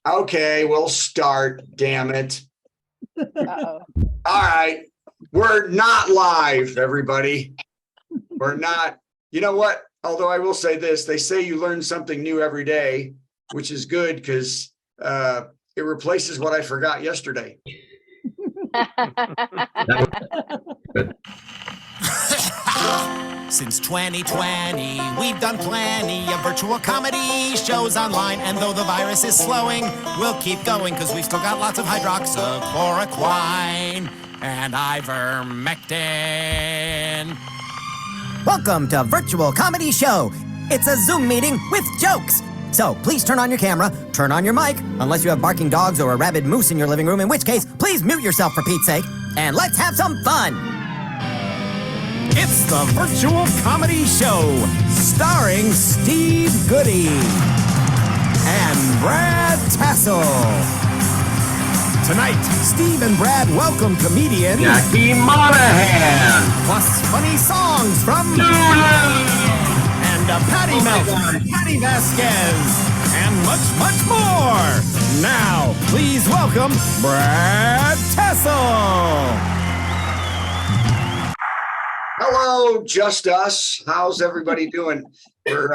Okay, we'll start, damn it. Uh-oh. All right. We're not live, everybody. We're not. You know what? Although I will say this, they say you learn something new every day, which is good because it replaces what I forgot yesterday. Since 2020, we've done plenty of virtual comedy shows online. And though the virus is slowing, we'll keep going because we've still got lots of hydroxychloroquine and ivermectin. Welcome to Virtual Comedy Show. It's a Zoom meeting with jokes. So please turn on your camera, turn on your mic, unless you have barking dogs or a rabid moose in your living room, in which case, please mute yourself for Pete's sake, and let's have some fun. It's the Virtual Comedy Show, starring Steve Goodie and Brad Tassell. Tonight, Steve and Brad welcome comedian Jackie Monahan, plus funny songs from and a patty melt from Patti Vasquez, and much, much more. Now, please welcome Brad Tassell. Hello, just us. How's everybody doing? We're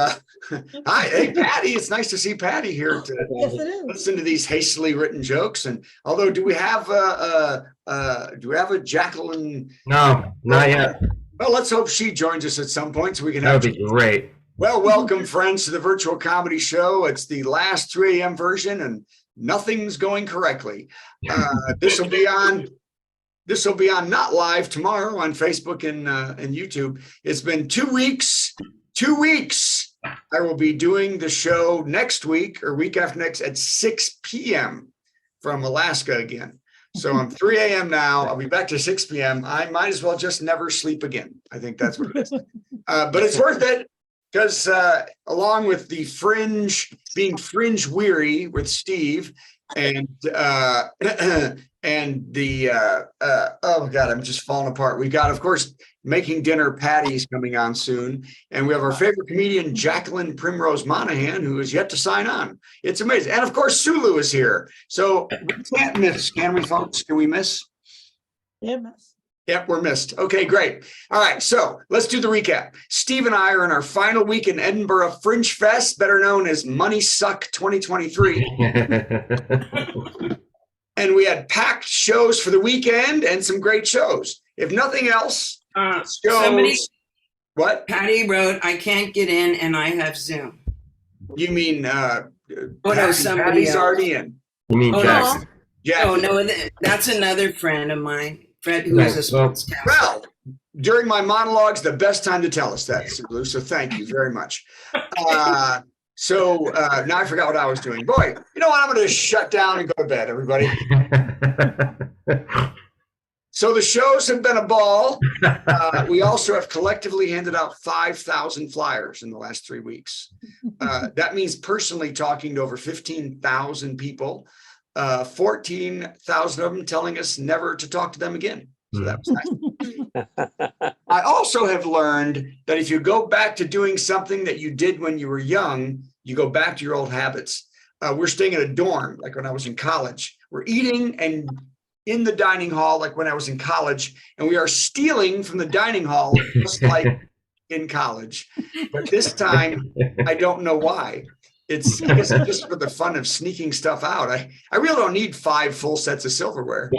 hi, hey Patty. It's nice to see Patty here to listen to these hastily written jokes. And although, do we have a Jacqueline? No, not yet. Well, let's hope she joins us at some point so we can That have. would be great. Well, welcome friends to the Virtual Comedy Show. It's the last 3 a.m. version, and nothing's going correctly. This will be on not live tomorrow on Facebook and YouTube. It's been 2 weeks. 2 weeks. I will be doing the show next week or week after next at 6 p.m. from Alaska again. So I'm 3 a.m. now. I'll be back to 6 p.m. I might as well just never sleep again. I think that's what it is. But it's worth it because along with the being fringe weary with Steve and and the oh god, I'm just falling apart. We got, of course, Making Dinner Patty's coming on soon, and we have our favorite comedian Jacqueline Primrose Monahan, who is yet to sign on. It's amazing, and of course Sulu is here. So we can't miss, can we, folks? Can we miss? Yeah, miss. Yep, we're missed. Okay, great. All right, so let's do the recap. Steve and I are in our final week in Edinburgh Fringe Fest, better known as Money Suck 2023. And we had packed shows for the weekend and some great shows. If nothing else, what? Patty wrote, "I can't get in and I have Zoom." You mean somebody Patty's else. already in. You mean Jackson? Yeah. Oh no, that's another friend of mine, Fred, who is a sportscaster. Well, during my monologues, the best time to tell us that, Sulu. So thank you very much. So now I forgot what I was doing. Boy, you know what? I'm going to shut down and go to bed, everybody. So the shows have been a ball. We also have collectively handed out 5,000 flyers in the last 3 weeks. That means personally talking to over 15,000 people, 14,000 of them telling us never to talk to them again. So that was nice. I also have learned that if you go back to doing something that you did when you were young, you go back to your old habits. We're staying in a dorm, like when I was in college. We're eating and in the dining hall, like when I was in college, and we are stealing from the dining hall, just like in college. But this time, I don't know why. I guess it's just for the fun of sneaking stuff out. I really don't need 5 full sets of silverware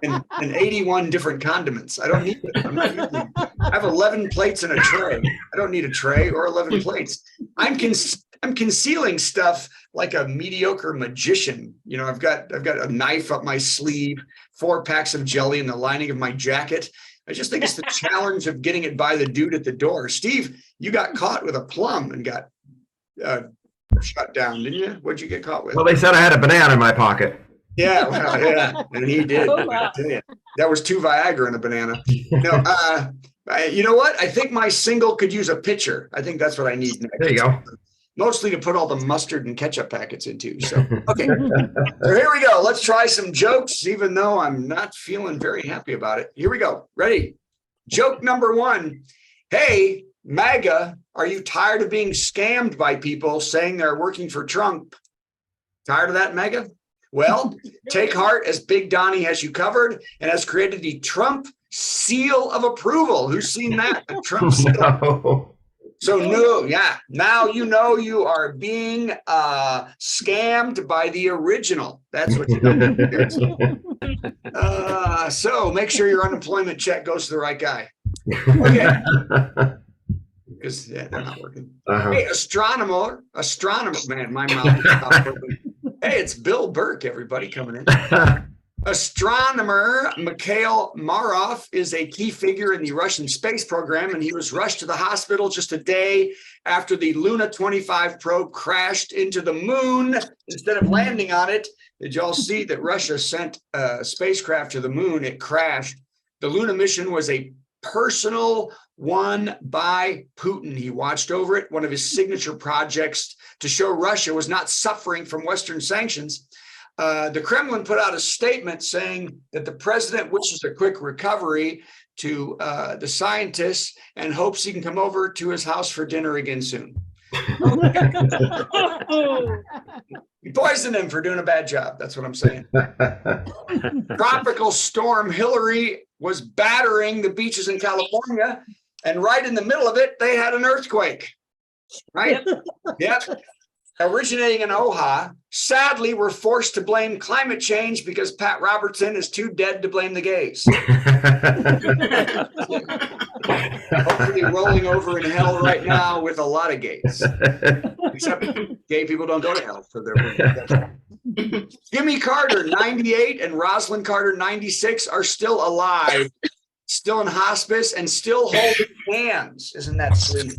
and 81 different condiments. I don't need it. I have 11 plates and a tray. I don't need a tray or 11 plates. I'm concealing stuff like a mediocre magician. You know, I've got a knife up my sleeve, 4 packs of jelly in the lining of my jacket. I just think it's the challenge of getting it by the dude at the door. Steve, you got caught with a plum and got shut down, didn't you? What'd you get caught with? Well, they said I had a banana in my pocket. Yeah, well, yeah, and he did. Oh, wow. That was 2 Viagra and a banana. No, you know what? I think my single could use a pitcher. I think that's what I need next. There you go. Mostly to put all the mustard and ketchup packets into. So, okay. So here we go. Let's try some jokes, even though I'm not feeling very happy about it. Here we go. Ready? Joke number 1. Hey, MAGA, are you tired of being scammed by people saying they're working for Trump? Tired of that, Mega? Well, take heart, as Big Donnie has you covered and has created the Trump seal of approval. Who's seen that? The Trump seal. No. So no, yeah. Now you know you are being scammed by the original. That's what you know. So make sure your unemployment check goes to the right guy. Okay. Because they're not working. Hey, astronomer, man, my mouth is not working. Hey, it's Bill Burke, everybody coming in. Astronomer Mikhail Marov is a key figure in the Russian space program, and he was rushed to the hospital just a day after the Luna 25 probe crashed into the moon instead of landing on it. Did y'all see that Russia sent a spacecraft to the moon? It crashed. The Luna mission was a personal one by Putin. He watched over it, one of his signature projects to show Russia was not suffering from Western sanctions. The Kremlin put out a statement saying that the president wishes a quick recovery to the scientists and hopes he can come over to his house for dinner again soon. You poisoned him for doing a bad job. That's what I'm saying. Tropical storm Hillary was battering the beaches in California, and right in the middle of it, they had an earthquake. Right? Yep. Originating in Oahu, sadly, we're forced to blame climate change because Pat Robertson is too dead to blame the gays. Hopefully rolling over in hell right now with a lot of gays. Except gay people don't go to hell for their Jimmy Carter, 98, and Rosalind Carter, 96, are still alive, still in hospice, and still holding hands. Isn't that sweet?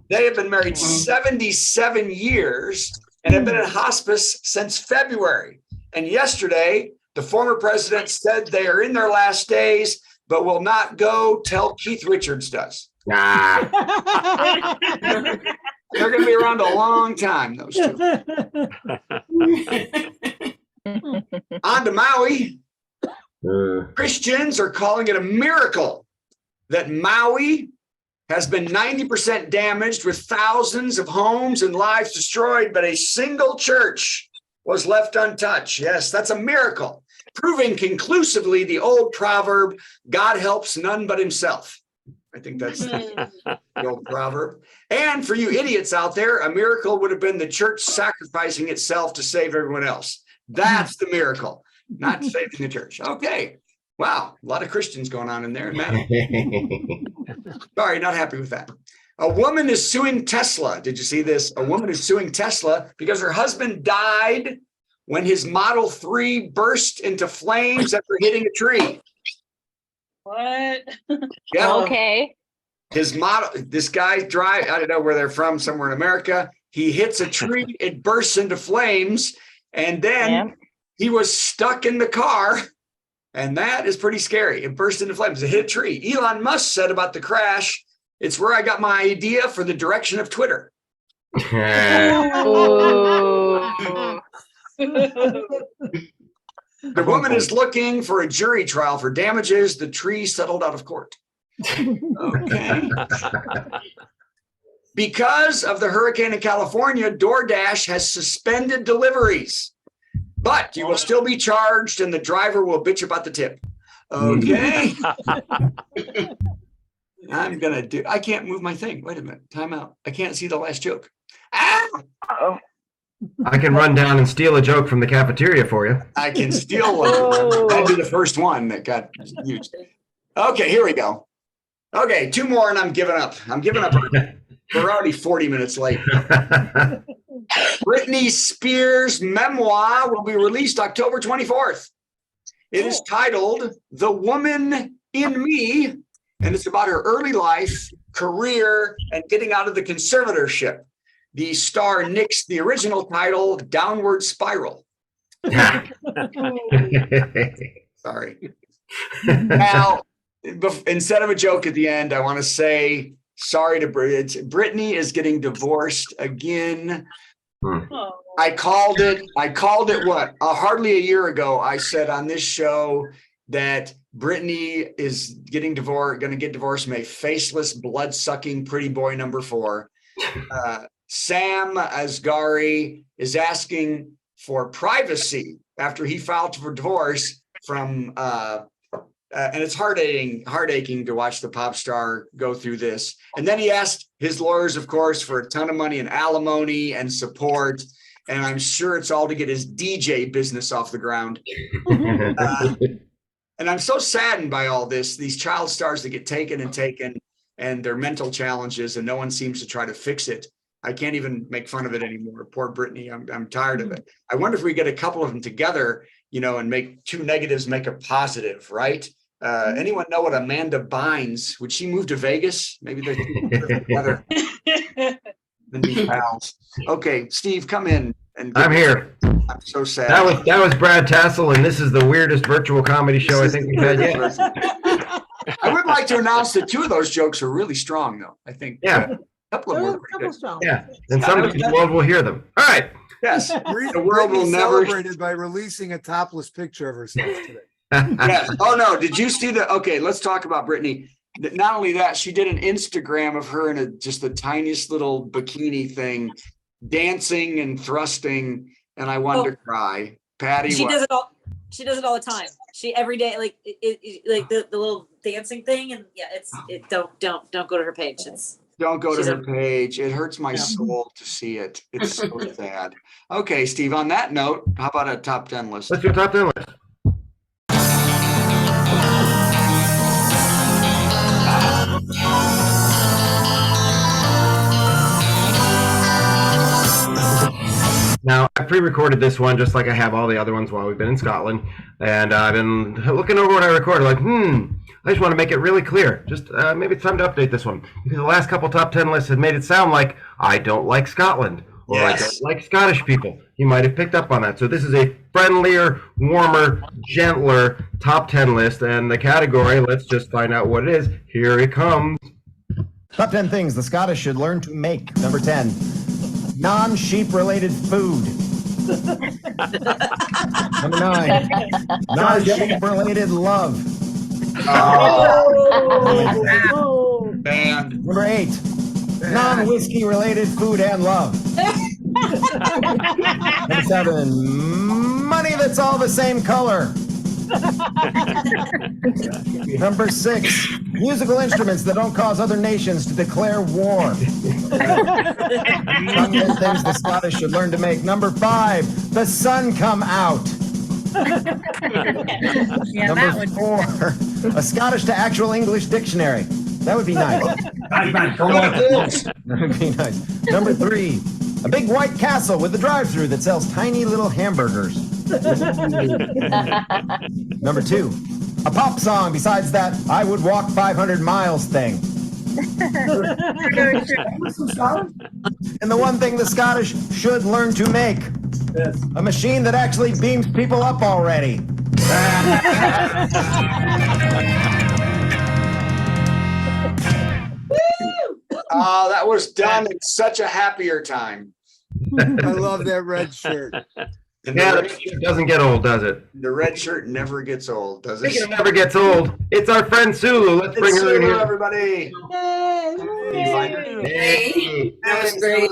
They have been married 77 years and have been in hospice since February. And yesterday, the former president said they are in their last days, but will not go till Keith Richards does. They're going to be around a long time, those two. On to Maui. Christians are calling it a miracle that Maui has been 90% damaged with thousands of homes and lives destroyed, but a single church was left untouched. Yes, that's a miracle, proving conclusively the old proverb, God helps none but himself. I think that's the old proverb. And for you idiots out there, a miracle would have been the church sacrificing itself to save everyone else. That's the miracle, not saving the church. Okay. Wow, a lot of Christians going on in there. Sorry, not happy with that. A woman is suing Tesla. Did you see this? A woman is suing Tesla because her husband died when his Model 3 burst into flames after hitting a tree. What? Yeah. Okay. This guy drive, I don't know where they're from, somewhere in America. He hits a tree, it bursts into flames, and then he was stuck in the car. And that is pretty scary. It burst into flames. It hit a tree. Elon Musk said about the crash, it's where I got my idea for the direction of Twitter. The woman is looking for a jury trial for damages. The tree settled out of court. Okay. Because of the hurricane in California, DoorDash has suspended deliveries. But you will still be charged and the driver will bitch about the tip. Okay. I can't move my thing. Wait a minute. Time out. I can't see the last joke. Uh-oh. I can run down and steal a joke from the cafeteria for you. I can steal one. That'd be the first one that got used. Okay, here we go. Okay, two more and I'm giving up. We're already 40 minutes late. Britney Spears' memoir will be released October 24th. It is titled The Woman in Me, and it's about her early life, career, and getting out of the conservatorship. The star nixed the original title, Downward Spiral. Sorry. Now, instead of a joke at the end, I want to say sorry to Britney. Britney is getting divorced again. I called it what? Hardly a year ago, I said on this show that Britney is going to get divorced from a faceless, blood-sucking pretty boy number 4. Sam Asghari is asking for privacy after he filed for divorce from, and it's heartaching to watch the pop star go through this. And then he asked his lawyers, of course, for a ton of money in alimony and support. And I'm sure it's all to get his DJ business off the ground. And I'm so saddened by all this, these child stars that get taken and their mental challenges, and no one seems to try to fix it. I can't even make fun of it anymore. Poor Brittany, I'm tired of it. I wonder if we get a couple of them together, and make two negatives make a positive, right? Anyone know what Amanda Bynes, would she move to Vegas? Maybe they're together. Then be pals. Okay, Steve, come in. I'm here. I'm so sad. That was Brad Tassell, and this is the weirdest virtual comedy show I think we've had yet. I would like to announce that two of those jokes are really strong, though. I think. Yeah. A couple of them were pretty good. Yeah, and someday the world will hear them. All right. Yes, the world will Britney never. celebrated by releasing a topless picture of herself today. Yes. Oh no! Did you see the? Okay, let's talk about Brittany. Not only that, she did an Instagram of her in just the tiniest little bikini thing, dancing and thrusting, and I wanted to cry. Patty, She does it all. She does it all the time. She every day, like like the little dancing thing, and don't go to her page. Don't go to her page. It hurts my soul to see it. It's so sad. Okay, Steve. On that note, how about a top 10 list? Let's do a top 10 list. Now, I pre-recorded this one just like I have all the other ones while we've been in Scotland. And I've been looking over what I recorded, like, I just want to make it really clear. Just maybe it's time to update this one. Because the last couple top 10 lists had made it sound like I don't like Scotland. Or I don't like Scottish people. You might have picked up on that. So this is a friendlier, warmer, gentler top 10 list. And the category, let's just find out what it is. Here it comes. Top 10 things the Scottish should learn to make. Number 10, non-sheep related food. Number 9, non-sheep related love. Band. Number 8, non-whiskey related food and love. Number 7, money that's all the same color. Number 6, musical instruments that don't cause other nations to declare war. Top 10 things the Scottish should learn to make. Number 5, the sun come out. Number 4, a Scottish to actual English dictionary. That would be nice. That would be nice. Number 3, a big white castle with a drive-through that sells tiny little hamburgers. Number 2, a pop song besides that I would walk 500 miles thing. And the one thing the Scottish should learn to make, a machine that actually beams people up already. Oh, that was done in such a happier time. I love that red shirt. And Yeah, it doesn't get old, does it? the red shirt never gets old, does it? Speaking of never gets old, it's our friend Sulu. Let's bring her in Sulu, here. everybody. Hey. That was great.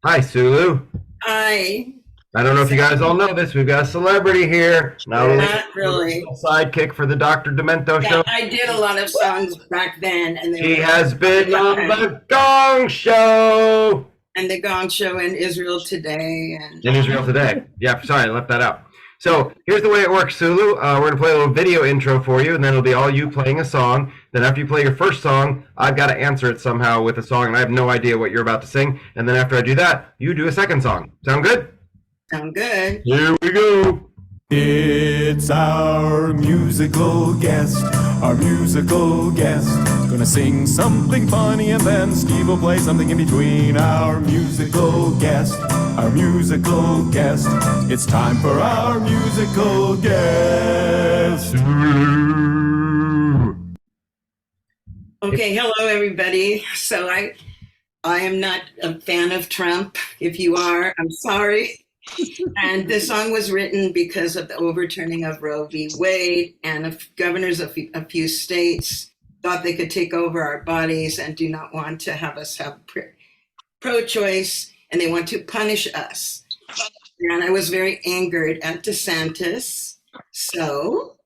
Hi, Sulu. Hi. I don't know if you guys all know this. We've got a celebrity here. Not only Not really. sidekick for the Dr. Demento Yeah, show. I did a lot of songs back then, and She has been on the Gong Show. and the Gong Show in Israel today, and In Israel today. Yeah, sorry, I left that out. So here's the way it works, Sulu. We're going to play a little video intro for you, and then it'll be all you playing a song. Then after you play your first song, I've got to answer it somehow with a song, and I have no idea what you're about to sing. And then after I do that, you do a second song. Sound good? sound good. Here we go. It's our musical guest, Gonna sing something funny and then Steve will play something in between. Our musical guest. It's time for our musical guest. Okay, hello everybody. So I am not a fan of Trump. If you are, I'm sorry. And the song was written because of the overturning of Roe v. Wade, and governors of a few states thought they could take over our bodies and do not want to have us have pro-choice, and they want to punish us. And I was very angered at DeSantis. So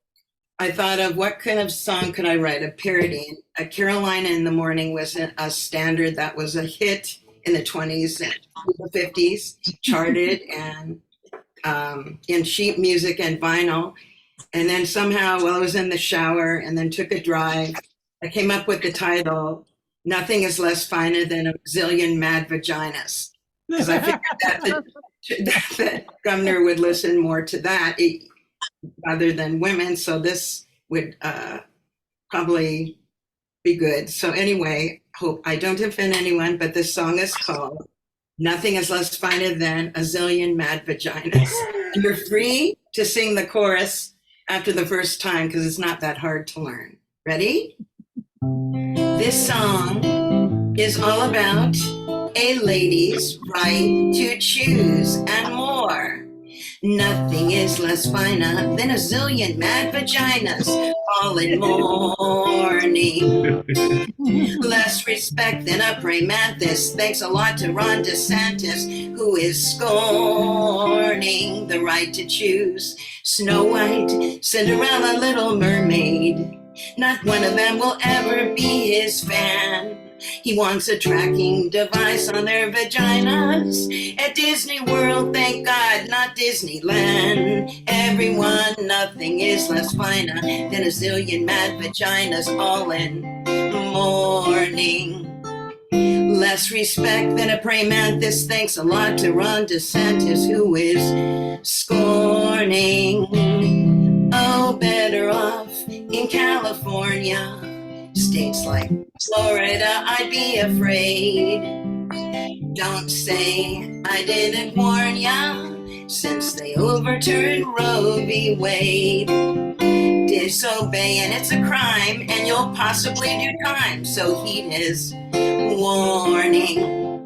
I thought of what kind of song could I write? A parody. A Carolina in the Morning was a standard that was a hit in the 20s and the 50s, charted and in sheet music and vinyl. And then somehow, while I was in the shower and then took a drive, I came up with the title, Nothing is Less Finer Than a Zillion Mad Vaginas. Because I figured that the governor would listen more to that rather than women. So this would probably be good. So anyway, hope I don't offend anyone, but this song is called Nothing is Less Finer Than a Zillion Mad Vaginas. And you're free to sing the chorus after the first time because it's not that hard to learn. Ready? This song is all about a lady's right to choose and more. Nothing is less finer than a zillion mad vaginas all in morning. Less respect than a praying mantis. Thanks a lot to Ron DeSantis, who is scorning the right to choose. Snow White, Cinderella, Little Mermaid. Not one of them will ever be his fan. He wants a tracking device on their vaginas. At Disney World, thank God, not Disneyland. Everyone, nothing is less finer than a zillion mad vaginas all in morning. Less respect than a praying mantis. Thanks a lot to Ron DeSantis, who is scorning. Oh, better off in California. States like Florida, I'd be afraid. Don't say I didn't warn ya, since they overturned Roe v. Wade. Disobey and it's a crime, and you'll possibly do time, so heed his warning.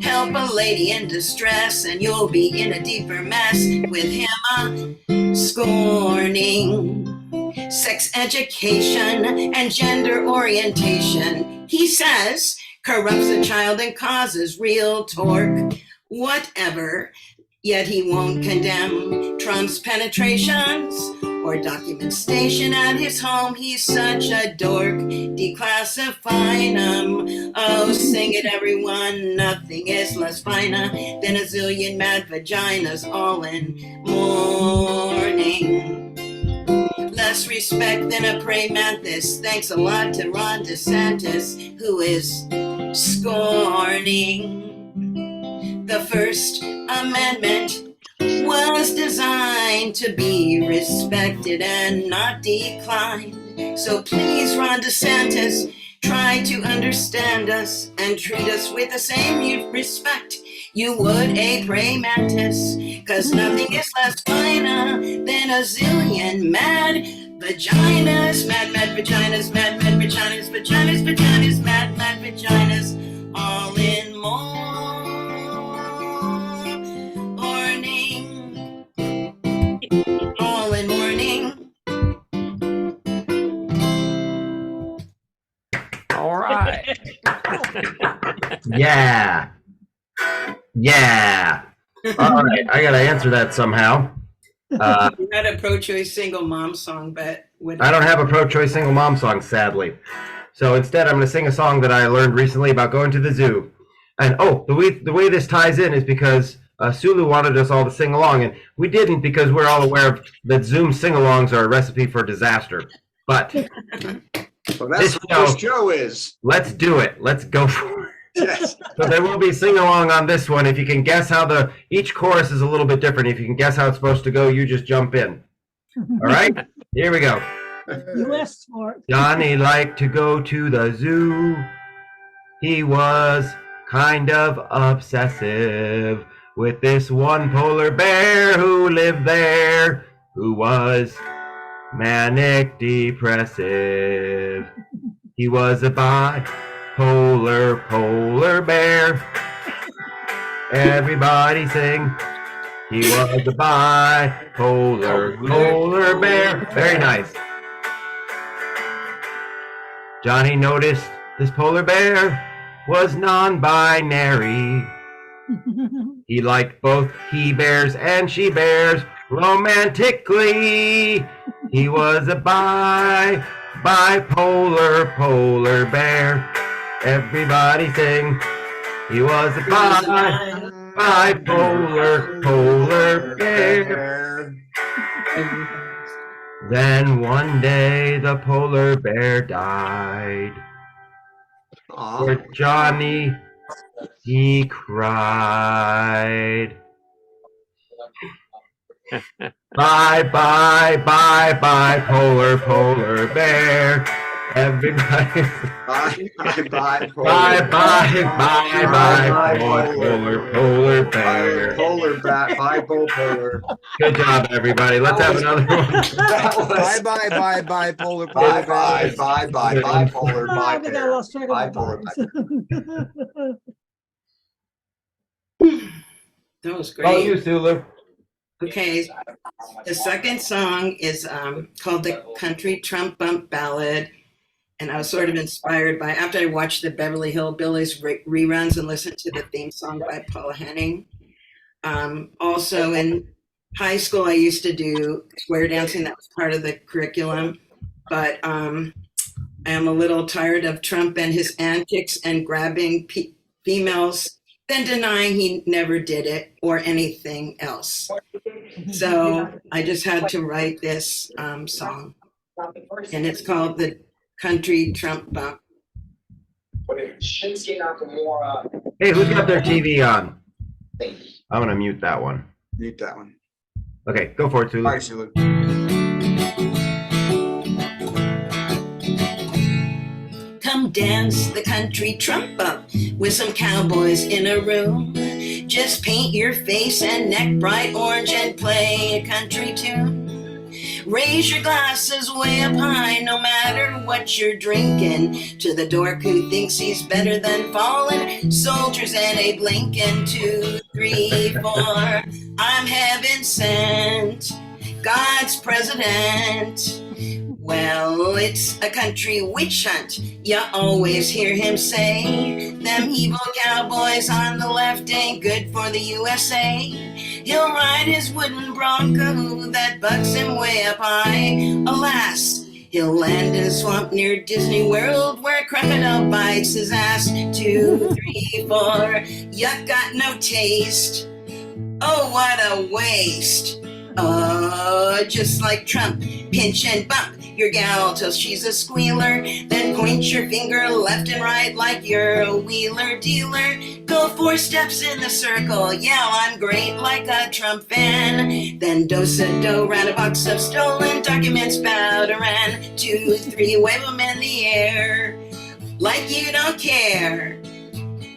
Help a lady in distress, and you'll be in a deeper mess with him scorning. Sex education and gender orientation, he says, corrupts a child and causes real torque. Whatever, yet he won't condemn Trump's penetrations or document station at his home. He's such a dork, declassifying him. Oh, sing it everyone, nothing is less finer than a zillion mad vaginas all in morning. Less respect than a praying mantis. Thanks a lot to Ron DeSantis, who is scorning. The First Amendment was designed to be respected and not declined. So please, Ron DeSantis, try to understand us and treat us with the same respect you would a praying mantis, cause nothing is less finer than a zillion mad vaginas. Mad, mad vaginas, mad, mad vaginas, vaginas, vaginas, mad, mad vaginas, all in morning. All in morning. All right. Yeah. Yeah. All right. I got to answer that somehow. You had a pro-choice single mom song, but I don't have a pro-choice single mom song, sadly. So instead, I'm going to sing a song that I learned recently about going to the zoo. And the way this ties in is because Sulu wanted us all to sing along, and we didn't because we're all aware of that Zoom sing-alongs are a recipe for disaster. But well, that's what this show is. Let's do it. Let's go for it. Yes. So there will be sing-along on this one. If you can guess how each chorus is a little bit different. If you can guess how it's supposed to go, you just jump in. All right? Here we go. You asked for it. Johnny liked to go to the zoo. He was kind of obsessive with this one polar bear who lived there, who was manic depressive. He was a polar bear. Everybody sing. He was a polar bear. Very nice. Johnny noticed this polar bear was non-binary. He liked both he bears and she bears romantically. He was a bipolar polar bear. Everybody sing. He was a bipolar polar bear. Then one day the polar bear died. For Johnny, he cried. Bye, polar bear. Everybody. Bye, Polar bear. Bipolar. Good job, everybody. Let's have another one. That was Bye, polar. bye, bipolar, I think I lost track of my bipolar. That was Oh, great. you, Sulu. Okay, the second song is called the Country Trump Bump Ballad. And I was sort of inspired by, after I watched the Beverly Hillbillies reruns and listened to the theme song by Paula Henning. Also in high school, I used to do square dancing. That was part of the curriculum. But I am a little tired of Trump and his antics and grabbing females, then denying he never did it or anything else. So I just had to write this song. And it's called the Country Trump Bump. Hey, who's got their TV on? I'm gonna mute that one. Mute that one. Okay, go for it, Sulu. All right, Sulu. Come dance the country Trump bump with some cowboys in a room. Just paint your face and neck bright orange and play a country tune. Raise your glasses way up high, no matter what you're drinking. To the dork who thinks he's better than fallen soldiers and Abe Lincoln. 2, 3, 4. I'm heaven sent, God's president. Well, it's a country witch hunt, you always hear him say. Them evil cowboys on the left ain't good for the USA. He'll ride his wooden Bronco that bucks him way up high. Alas, he'll land in a swamp near Disney World where a crocodile bites his ass. 2, 3, 4, you got no taste. Oh, what a waste. Just like Trump, pinch and bump your gal till she's a squealer. Then point your finger left and right like you're a wheeler dealer. Go 4 steps in the circle, yell I'm great like a Trump fan. Then do-sa-do, round a box of stolen documents, bow to ran. 2, 3, wave them in the air like you don't care.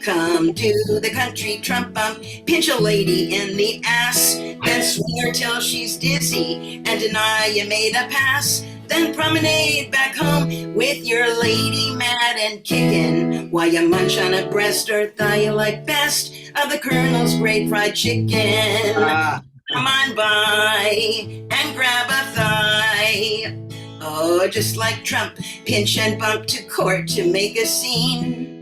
Come do the country Trump bump, pinch a lady in the ass, then swing her till she's dizzy and deny you made a pass. Then promenade back home with your lady mad and kicking while you munch on a breast or thigh you like best of the Colonel's great fried chicken. Come on by and grab a thigh. Oh, just like Trump, pinch and bump to court to make a scene.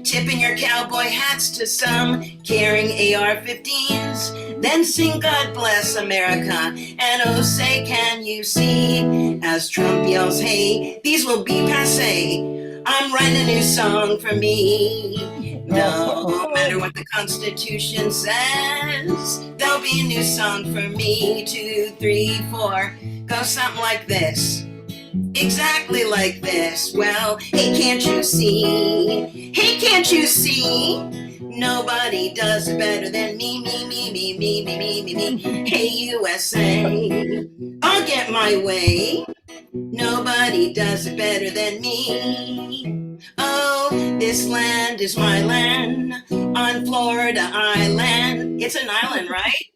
Tipping your cowboy hats to some, carrying AR-15s. Then sing God Bless America, and oh say can you see, as Trump yells hey, these will be passé, I'm writing a new song for me. No matter what the Constitution says, there'll be a new song for me. 2, 3, 4, go something like this. Exactly like this. Well, hey, can't you see? Hey, can't you see? Nobody does it better than me. Hey, USA, I'll get my way. Nobody does it better than me. Oh, this land is my land on Florida Island. It's an island, right?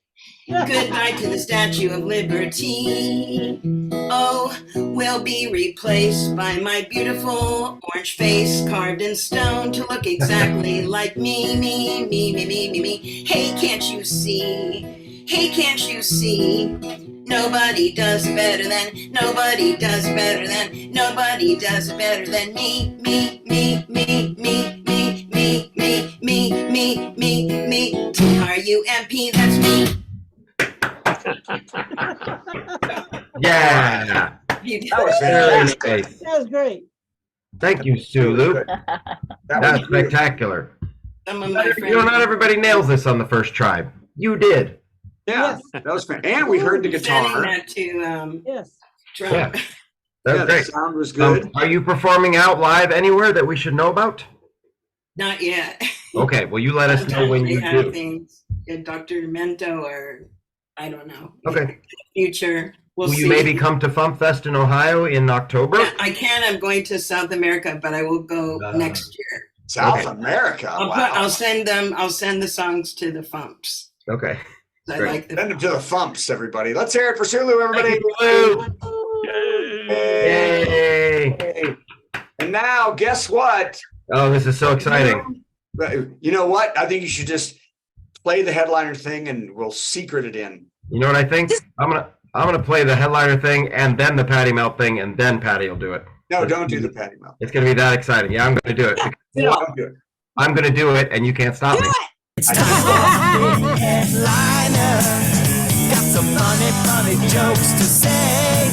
Goodbye to the Statue of Liberty. Oh, we'll be replaced by my beautiful orange face carved in stone to look exactly like me. Hey, can't you see? Hey, can't you see? Nobody does it better than, nobody does it better than, nobody does it better than me. Are T-R-U-M-P, that's me. Yeah. That was Very fantastic. nice. That was great. Thank you, Sulu. That That's was beautiful. spectacular. Some of my You know, not everybody nails this on the first try. You did. Yeah, that was fantastic. And we heard the sending guitar. that to Yes. Trump. Yeah. That's Yeah, the great. sound was good. Are you performing out live anywhere that we should know about? Not yet. Okay, well, you let us know Sometimes when they you have do. things in Dr. Demento or I don't know. Okay. Future. We'll Will see. you maybe come to Fump Fest in Ohio in October? Yeah, I can. I'm going to South America, but I will go next year. South America. I'll send the songs to the Fumps. Okay. I Great. like the Send them to the Fumps, everybody. Let's hear it for Sulu, everybody. Yay. And now, guess what? Oh, this is so exciting. You know what? I think you should just play the headliner thing and we'll secret it in. You know what I think? I'm gonna play the headliner thing and then the Patty Melt thing and then Patty will do it. No, don't do the Patty Melt. It's gonna be that exciting. Yeah, I'm gonna do it. Don't do it. I'm gonna do it and you can't stop me. It's time for a big headliner. Got some funny jokes to say.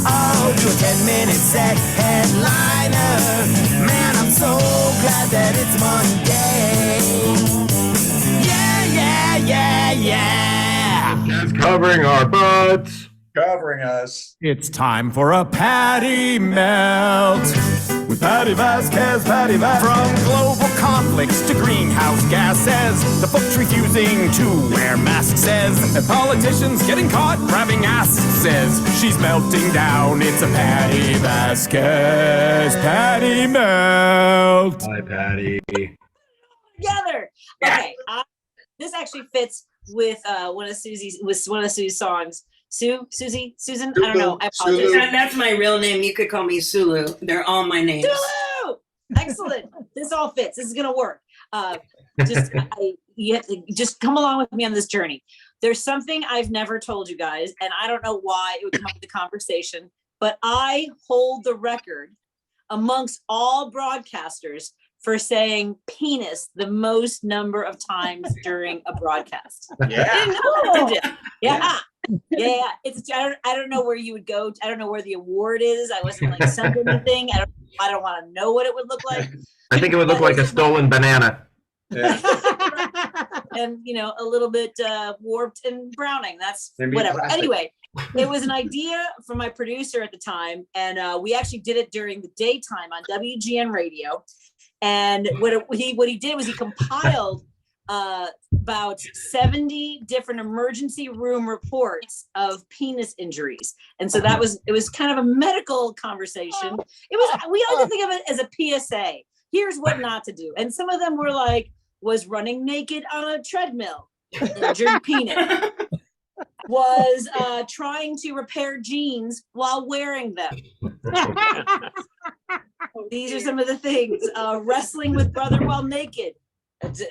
Oh, do a 10-minute set headliner. Man, I'm so glad that it's Monday. Yeah. It's covering our butts. Covering us. It's time for a Patty Melt with Patti Vasquez, Patti Vasquez. From global conflicts to greenhouse gases, the folks refusing to wear masks says, and politicians getting caught grabbing ass says, she's melting down. It's a Patti Vasquez, Patty Melt. Hi, Patty. Together. Okay. This actually fits with one of Susie's songs. Susan, I don't know. I apologize. That's my real name. You could call me Sulu. They're all my names. Sulu! Excellent. This all fits. This is gonna work. You have to just come along with me on this journey. There's something I've never told you guys, and I don't know why it would come up in the conversation, but I hold the record amongst all broadcasters for saying penis the most number of times during a broadcast. Yeah. Yeah. It's I don't know where you would go. I don't know where the award is. I wasn't like sent anything. I don't want to know what it would look like. I think it would look like a stolen banana. Yeah. And a little bit warped and browning. That's Maybe whatever. plastic. Anyway, it was an idea from my producer at the time, and we actually did it during the daytime on WGN radio. And what he did was he compiled about 70 different emergency room reports of penis injuries. And so it was kind of a medical conversation. We like to think of it as a PSA. Here's what not to do. And some of them were like, was running naked on a treadmill, injured penis. Was trying to repair jeans while wearing them. These are some of the things. Wrestling with brother while naked.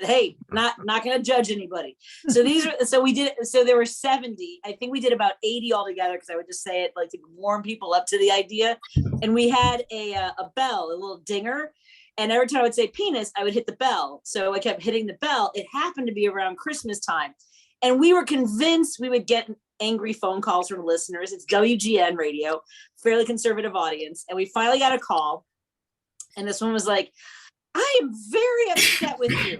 Hey, not gonna judge anybody. So there were 70. I think we did about 80 altogether because I would just say it like to warm people up to the idea. And we had a bell, a little dinger. And every time I would say penis, I would hit the bell. So I kept hitting the bell. It happened to be around Christmas time. And we were convinced we would get angry phone calls from listeners. It's WGN radio, fairly conservative audience. And we finally got a call. And this one was like, I am very upset with you.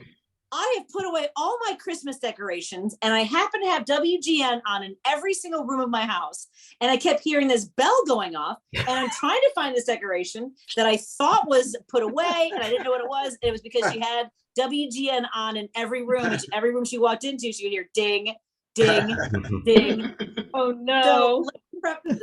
I have put away all my Christmas decorations and I happen to have WGN on in every single room of my house. And I kept hearing this bell going off and I'm trying to find this decoration that I thought was put away and I didn't know what it was. And it was because she had WGN on in every room. Every room she walked into, she would hear ding, ding, ding. Oh no.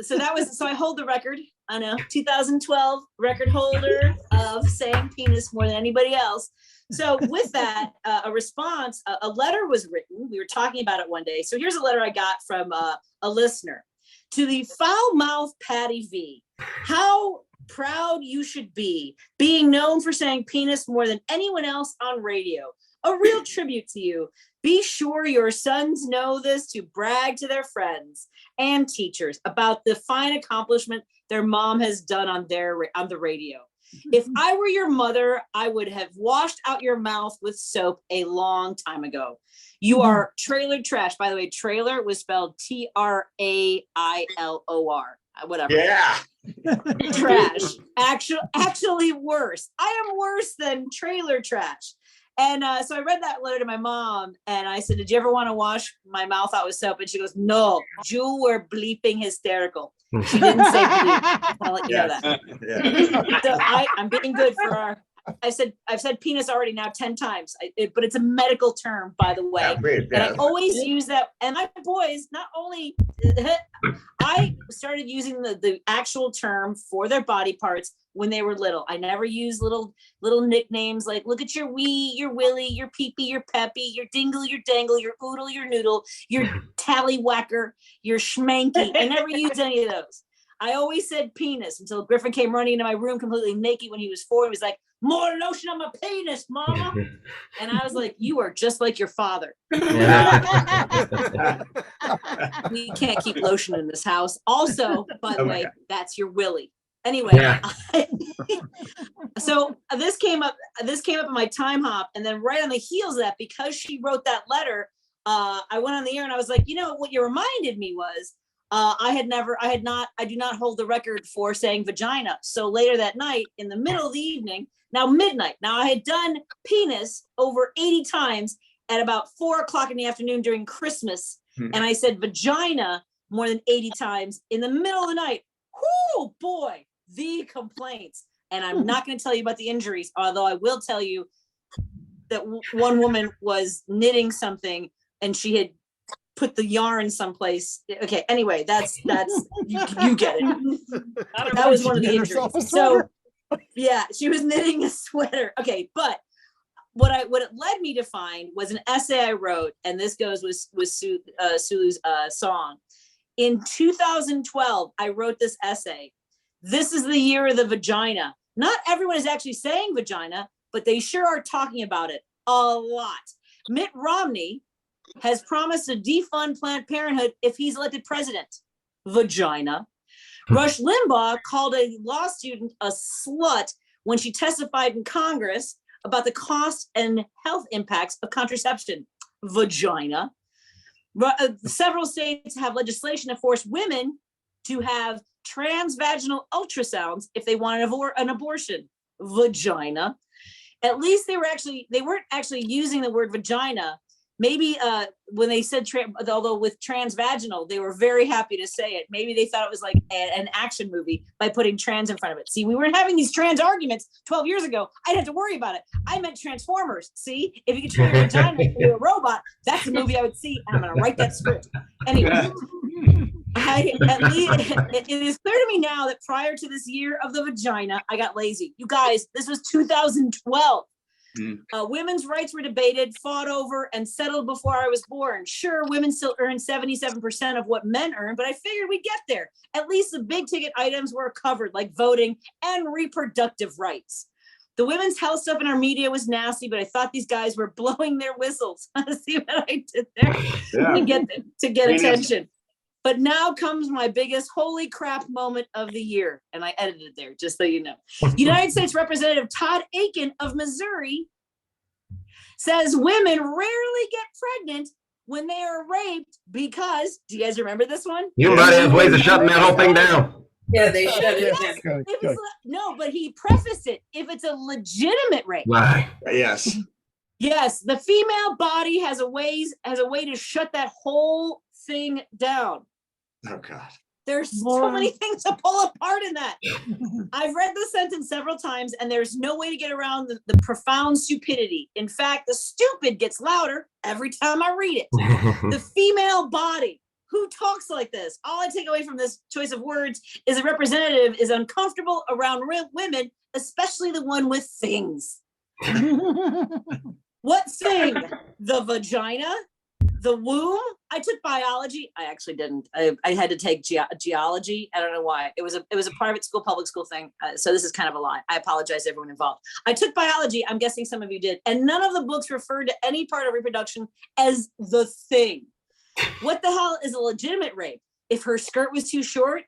So I hold the record. I know, 2012 record holder of saying penis more than anybody else. So with that, a response, a letter was written. We were talking about it one day. So here's a letter I got from a listener. To the foul-mouthed Patty V. How proud you should be, being known for saying penis more than anyone else on radio. A real tribute to you. Be sure your sons know this to brag to their friends and teachers about the fine accomplishment their mom has done on the radio. If I were your mother, I would have washed out your mouth with soap a long time ago. You are trailer trash. By the way, trailer was spelled TRAILOR. Whatever. Yeah. Trash. Actually worse. I am worse than trailer trash. And so I read that letter to my mom and I said, did you ever want to wash my mouth out with soap? And she goes, no, you were bleeping hysterical. She didn't say bleep. I'll let you know that. Yeah. So I'm being good for our, I've said penis already now 10 times, but it's a medical term, by the way. Yeah, great, And I yeah. always use that. And my boys, not only, I started using the actual term for their body parts when they were little. I never use little nicknames like, look at your wee, your willy, your peepee, your peppy, your dingle, your dangle, your oodle, your noodle, your tallywhacker, your schmanky. I never used any of those. I always said penis until Griffin came running into my room completely naked when he was 4. He was like, more lotion on my penis, mama. And I was like, you are just like your father. We can't keep lotion in this house. Also, by the way, that's your willy. Anyway, Yeah. So this came up in my time hop, and then right on the heels of that, because she wrote that letter, I went on the air and I was like, you know what you reminded me was, I do not hold the record for saying vagina. So later that night, in the middle of the evening, now midnight, now I had done penis over 80 times at about 4:00 in the afternoon during Christmas, and I said vagina more than 80 times in the middle of the night. Whoo, boy, the complaints. And I'm not going to tell you about the injuries, although I will tell you that one woman was knitting something and she had put the yarn someplace. Okay, anyway, that's you get it. That was one of the injuries. So yeah, she was knitting a sweater. Okay, but what it led me to find was an essay I wrote, and this goes with Sulu's song. In 2012, I wrote this essay. This is the year of the vagina. Not everyone is actually saying vagina, but they sure are talking about it a lot. Mitt Romney has promised to defund Planned Parenthood if he's elected president. Vagina. Rush Limbaugh called a law student a slut when she testified in Congress about the cost and health impacts of contraception. Vagina. Several states have legislation to force women to have transvaginal ultrasounds if they want an abortion. Vagina. At least they weren't actually using the word vagina. Maybe when they said, although with transvaginal, they were very happy to say it. Maybe they thought it was like an action movie by putting trans in front of it. See, we weren't having these trans arguments 12 years ago. I didn't have to worry about it. I meant Transformers. See, if you could turn your vagina into a robot, that's the movie I would see. And I'm going to write that script. Anyway, it is clear to me now that prior to this year of the vagina, I got lazy. You guys, this was 2012. Women's rights were debated, fought over, and settled before I was born. Sure, women still earn 77% of what men earn, but I figured we'd get there. At least the big ticket items were covered, like voting and reproductive rights. The women's health stuff in our media was nasty, but I thought these guys were blowing their whistles. See what I did there? To get attention. But now comes my biggest holy crap moment of the year. And I edited it there, just so you know. United States Representative Todd Akin of Missouri says women rarely get pregnant when they are raped because, do you guys remember this one? You might have ways of shutting that whole thing down. Yeah, they shut it down. No, but he prefaced it. If it's a legitimate rape. Why? Yes. Yes, the female body has a way to shut that whole thing down. Oh God. There's so many things to pull apart in that. I've read the sentence several times and there's no way to get around the profound stupidity. In fact, the stupid gets louder every time I read it. The female body. Who talks like this? All I take away from this choice of words is a representative is uncomfortable around women, especially the one with things. What thing? The vagina? The womb? I took biology. I actually didn't. I had to take geology. I don't know why. It was a private school, public school thing. So this is kind of a lie. I apologize to everyone involved. I took biology. I'm guessing some of you did. And none of the books referred to any part of reproduction as the thing. What the hell is a legitimate rape? If her skirt was too short,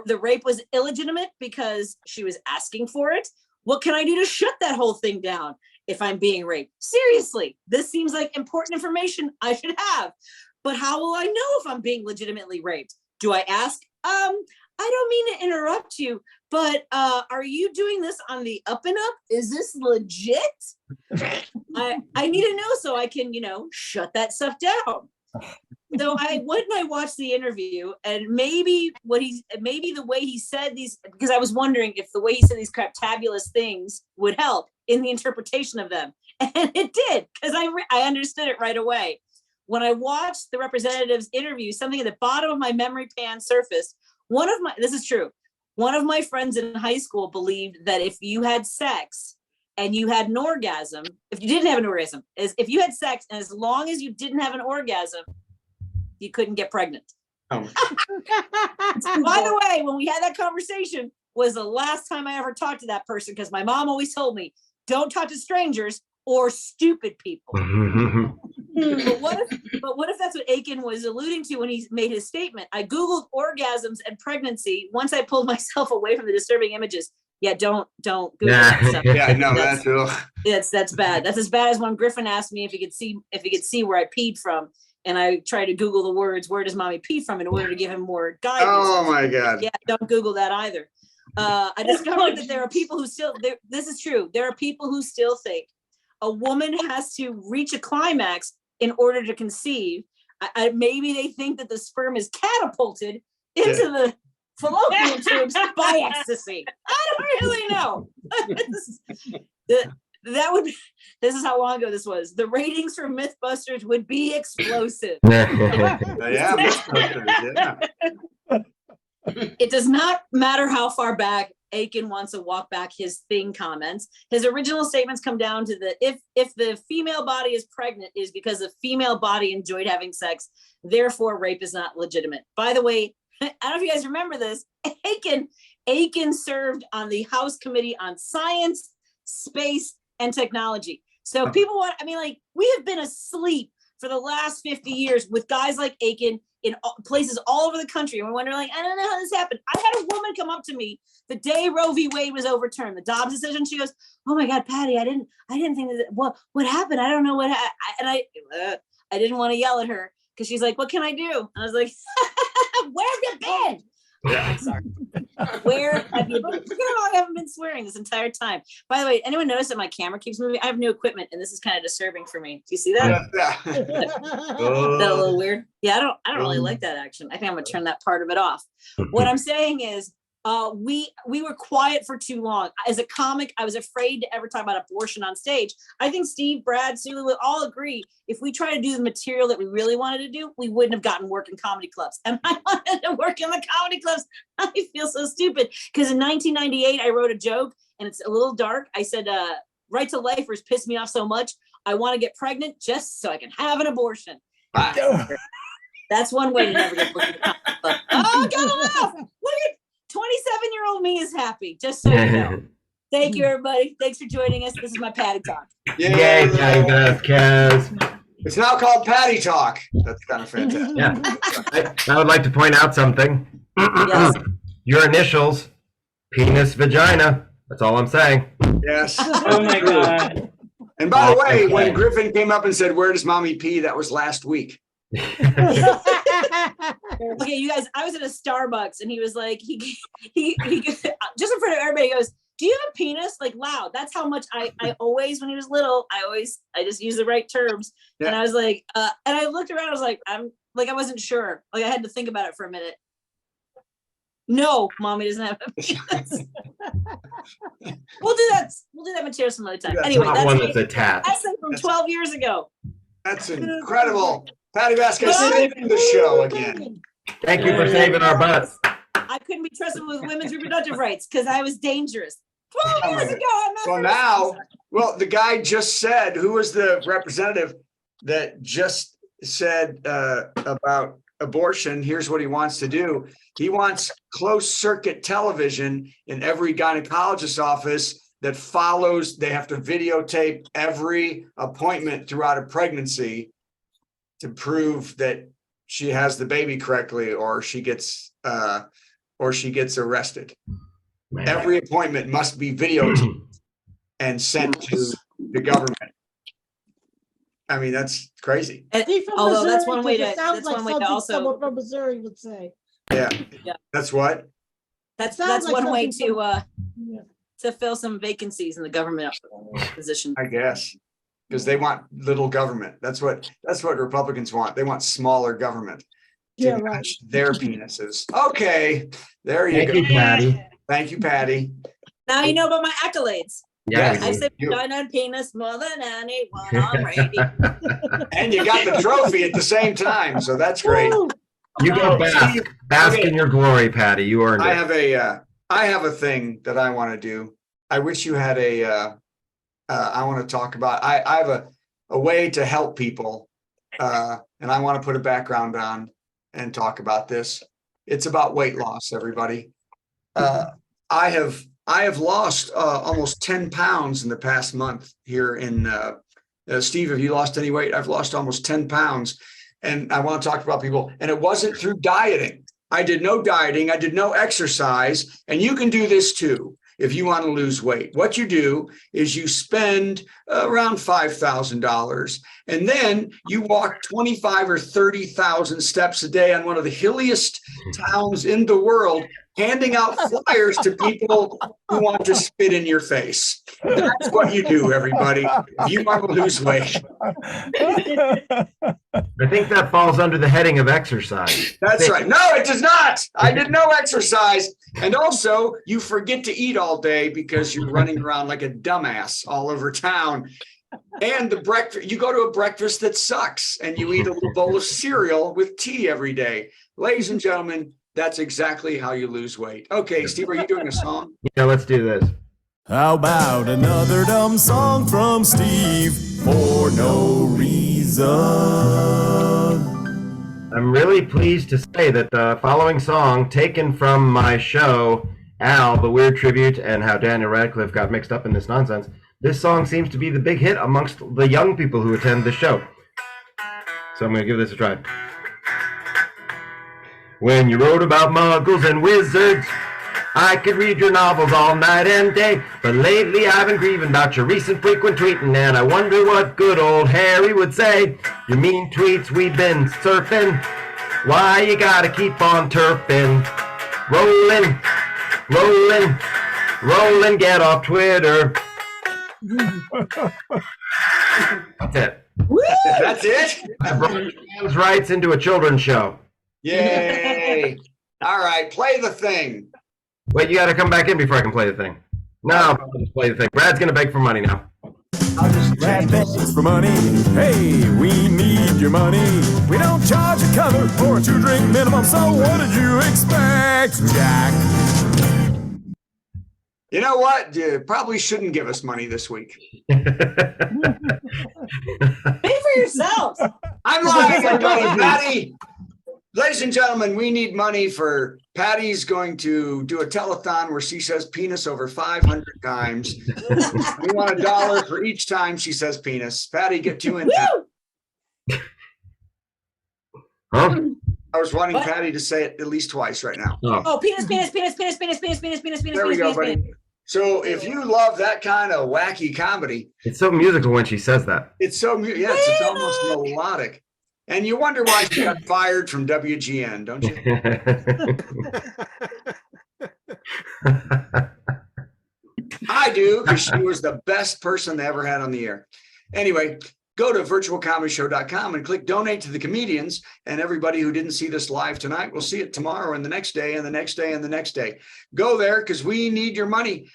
the rape was illegitimate because she was asking for it. What can I do to shut that whole thing down? if I'm being raped? Seriously, this seems like important information I should have. But how will I know if I'm being legitimately raped? Do I ask? I don't mean to interrupt you, but are you doing this on the up and up? Is this legit? I need to know so I can, shut that stuff down. So I went and I watched the interview, and maybe the way he said these, because I was wondering if the way he said these craptabulous things would help in the interpretation of them, and it did, because I understood it right away. When I watched the representative's interview, something at the bottom of my memory pan surfaced. This is true. One of my friends in high school believed that if you had sex and you had an orgasm, if you didn't have an orgasm, if you had sex and as long as you didn't have an orgasm, you couldn't get pregnant. Oh. By the way, when we had that conversation was the last time I ever talked to that person, because my mom always told me, don't talk to strangers or stupid people. But what if that's what Aiken was alluding to when he made his statement? I Googled orgasms and pregnancy once I pulled myself away from the disturbing images. Yeah, don't Google that stuff. Yeah, no, that's bad. That's as bad as when Griffin asked me if he could see where I peed from. And I tried to Google the words, where does mommy pee from, in order to give him more guidance. Oh my God. Yeah, don't Google that either. I discovered that there are people who this is true. There are people who still think a woman has to reach a climax in order to conceive. Maybe they think that the sperm is catapulted into the fallopian tubes by ecstasy. I don't really know. This is how long ago this was. The ratings for Mythbusters would be explosive. It does not matter how far back Aiken wants to walk back his thing comments. His original statements come down to if the female body is pregnant is because the female body enjoyed having sex, therefore rape is not legitimate. By the way, I don't know if you guys remember this. Aiken served on the House Committee on Science, Space, and Technology. So we have been asleep for the last 50 years with guys like Aiken in places all over the country. And we're wondering, I don't know how this happened. I had a woman come up to me the day Roe v. Wade was overturned, the Dobbs decision. She goes, "Oh my God, Patty, I didn't think that. What happened? I don't know what happened." And I didn't want to yell at her because she's like, "What can I do?" And I was like, "Where have you been?" Yeah. I'm sorry. Where have you been? Look at how I haven't been swearing this entire time. By the way, anyone notice that my camera keeps moving? I have new equipment, and this is kind of disturbing for me. Do you see that? Yeah. Is that a little weird? Yeah, I don't really like that action. I think I'm gonna turn that part of it off. What I'm saying is, we were quiet for too long. As a comic, I was afraid to ever talk about abortion on stage. I think Steve, Brad, Sulu would all agree. If we try to do the material that we really wanted to do, we wouldn't have gotten work in comedy clubs. And I wanted to work in the comedy clubs. I feel so stupid because in 1998, I wrote a joke, and it's a little dark. I said, right to lifers piss me off so much. I want to get pregnant just so I can have an abortion. That's one way to never get booked in the comedy club. Oh, get off! Look at 27-year-old me is happy, just so you know. Thank you, everybody. Thanks for joining us. This is my Patty Talk. Yay, Patty Vasquez. It's now called Patty Talk. That's kind of fantastic. Yeah. I would like to point out something. Yes. Your initials, penis, vagina. That's all I'm saying. Yes. Oh my God. And by the way, when Griffin came up and said, "Where does mommy pee?" that was last week. Okay, you guys, I was at a Starbucks and he was like, he just in front of everybody, he goes, "Do you have a penis?" Like loud. That's how much I always, when he was little, I just use the right terms. Yeah. And I was like, and I looked around, I was like, I wasn't sure. Like I had to think about it for a minute. No, mommy doesn't have a penis. We'll do that material some other time. Yeah, anyway, that's one that's attached. That's from 12 years ago. That's incredible. Patty Vasquez saving the show again. Thank you for saving our butts. I couldn't be trusted with women's reproductive rights because I was dangerous. 12 years ago. I'm not so now, well, the guy just said, who was the representative that just said about abortion? Here's what he wants to do. He wants closed circuit television in every gynecologist's office that follows. They have to videotape every appointment throughout a pregnancy to prove that she has the baby correctly, or she gets arrested. Man. Every appointment must be videotaped and sent to the government. I mean, that's crazy. And See, from although that's Missouri, one way 'cause to it sounds that's like one way to something also someone from Missouri would say. Yeah. Yeah. That's what? that's Sounds like one way something to Yeah. to fill some vacancies in the government position. I guess. Because they want little government. That's what Republicans want. They want smaller government to Yeah, right. match their penises. Okay, there you Thank go. you, Patty. Thank you, Patty. Now you know about my accolades. Yeah, I said you- vagina and penis more than anyone on radio. And you got the trophy at the same time, so that's great. Woo! You go bask in your glory, Patty. You earned I it. have a thing that I want to do. I wish you had I want to talk about, I have a way to help people. And I want to put a background on and talk about this. It's about weight loss, everybody. I have lost almost 10 pounds in the past month here in Steve, have you lost any weight? I've lost almost 10 pounds. And I want to talk about people. And it wasn't through dieting. I did no dieting. I did no exercise. And you can do this too if you want to lose weight. What you do is you spend around $5,000 and then you walk 25 or 30,000 steps a day on one of the hilliest towns in the world, handing out flyers to people who want to spit in your face. That's what you do, everybody. If you want to lose weight. I think that falls under the heading of exercise. That's right. No, it does not. I did no exercise. And also, you forget to eat all day because you're running around like a dumbass all over town. And the breakfast, you go to a breakfast that sucks and you eat a little bowl of cereal with tea every day. Ladies and gentlemen, that's exactly how you lose weight. Okay, Steve, are you doing a song? Yeah, let's do this. How about another dumb song from Steve for no reason? I'm really pleased to say that the following song, taken from my show, Al, the Weird Tribute, and how Daniel Radcliffe got mixed up in this nonsense, this song seems to be the big hit amongst the young people who attend the show. So I'm going to give this a try. When you wrote about muggles and wizards, I could read your novels all night and day, but lately I've been grieving about your recent frequent tweeting, and I wonder what good old Harry would say. Your mean tweets we've been surfing, why you gotta keep on turfing? Rolling, rolling, rolling, get off Twitter. That's it. That's it? I brought trans rights into a children's show. Yay. All right, play the thing. Wait, you gotta come back in before I can play the thing. No, I'll just play the thing. Brad's gonna beg for money now. I'll just Brad change this. begs for money. Hey, we need your money. We don't charge a cover or a 2-drink minimum, so what did you expect, Jack? You know what? You probably shouldn't give us money this week. Pay for yourselves. I'm lying, everybody. Patty. Ladies and gentlemen, we need money for Patty's going to do a telethon where she says penis over 500 times. We want $1 for each time she says penis. Patty, get 2 in. Huh? I was wanting What? Patty to say it at least twice right now. Oh. Oh, penis, penis, penis, penis, penis, penis, penis, penis, penis, There we penis, go, penis, buddy. So if you love that kind of wacky comedy, It's so musical when she says that. it's so, it's almost melodic. And you wonder why she got fired from WGN, don't you? I do, because she was the best person they ever had on the air. Anyway, go to virtualcomedyshow.com and click donate to the comedians. And everybody who didn't see this live tonight will see it tomorrow and the next day and the next day and the next day. Go there because we need your money.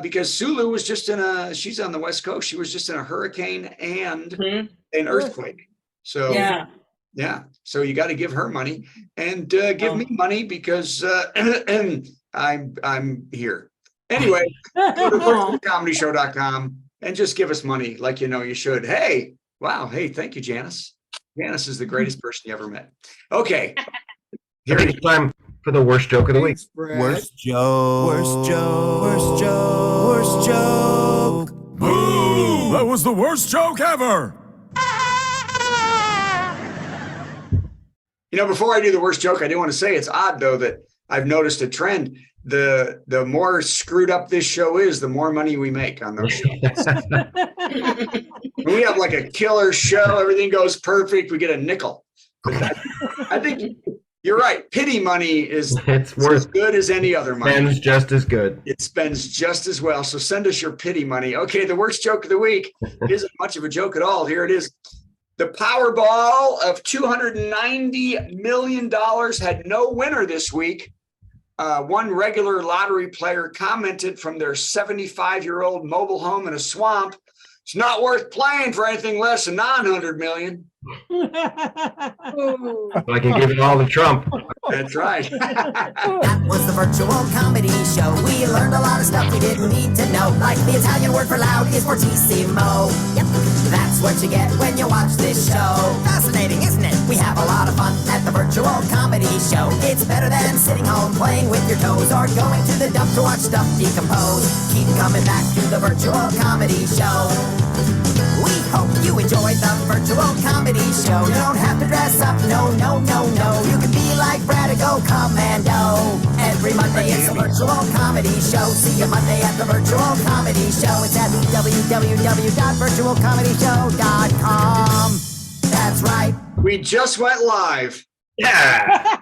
Because Sulu was just she's on the West Coast. She was just in a hurricane and an earthquake. So yeah. So you got to give her money and give me money because I'm here. Anyway, go to virtualcomedyshow.com and just give us money like you know you should. Hey, wow. Hey, thank you, Janice. Janice is the greatest person you ever met. Okay. I think it's time for the worst joke of the week. Worst joke. Worst joke. Worst joke. Worst joke. Boo! That was the worst joke ever. You know, before I do the worst joke, I do want to say it's odd, though, that I've noticed a trend. The more screwed up this show is, the more money we make on those shows. We have like a killer show. Everything goes perfect. We get a nickel. But I think you're right. Pity money is It's as worth good as any other money. spends just as good. It spends just as well. So send us your pity money. Okay, the worst joke of the week isn't much of a joke at all. Here it is. The Powerball of $290 million had no winner this week. One regular lottery player commented from their 75-year-old mobile home in a swamp, "It's not worth playing for anything less than 900 million." I can give it all to Trump. That's right. That was the virtual comedy show. We learned a lot of stuff we didn't need to know, like the Italian word for loud is fortissimo. Yep, that's what you get when you watch this show. Fascinating, isn't it? We have a lot of fun at the virtual comedy show. It's better than sitting home playing with your toes or going to the dump to watch stuff decompose. Keep coming back to the virtual comedy show. We hope you enjoyed the virtual comedy show. You don't have to dress up, no, no, no, no. You can be like Brad and go commando. Every Monday it's a virtual comedy show. See you Monday at the virtual comedy show. It's at www.virtualcomedyshow.com. That's right. We just went live. Yeah.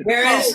Whereas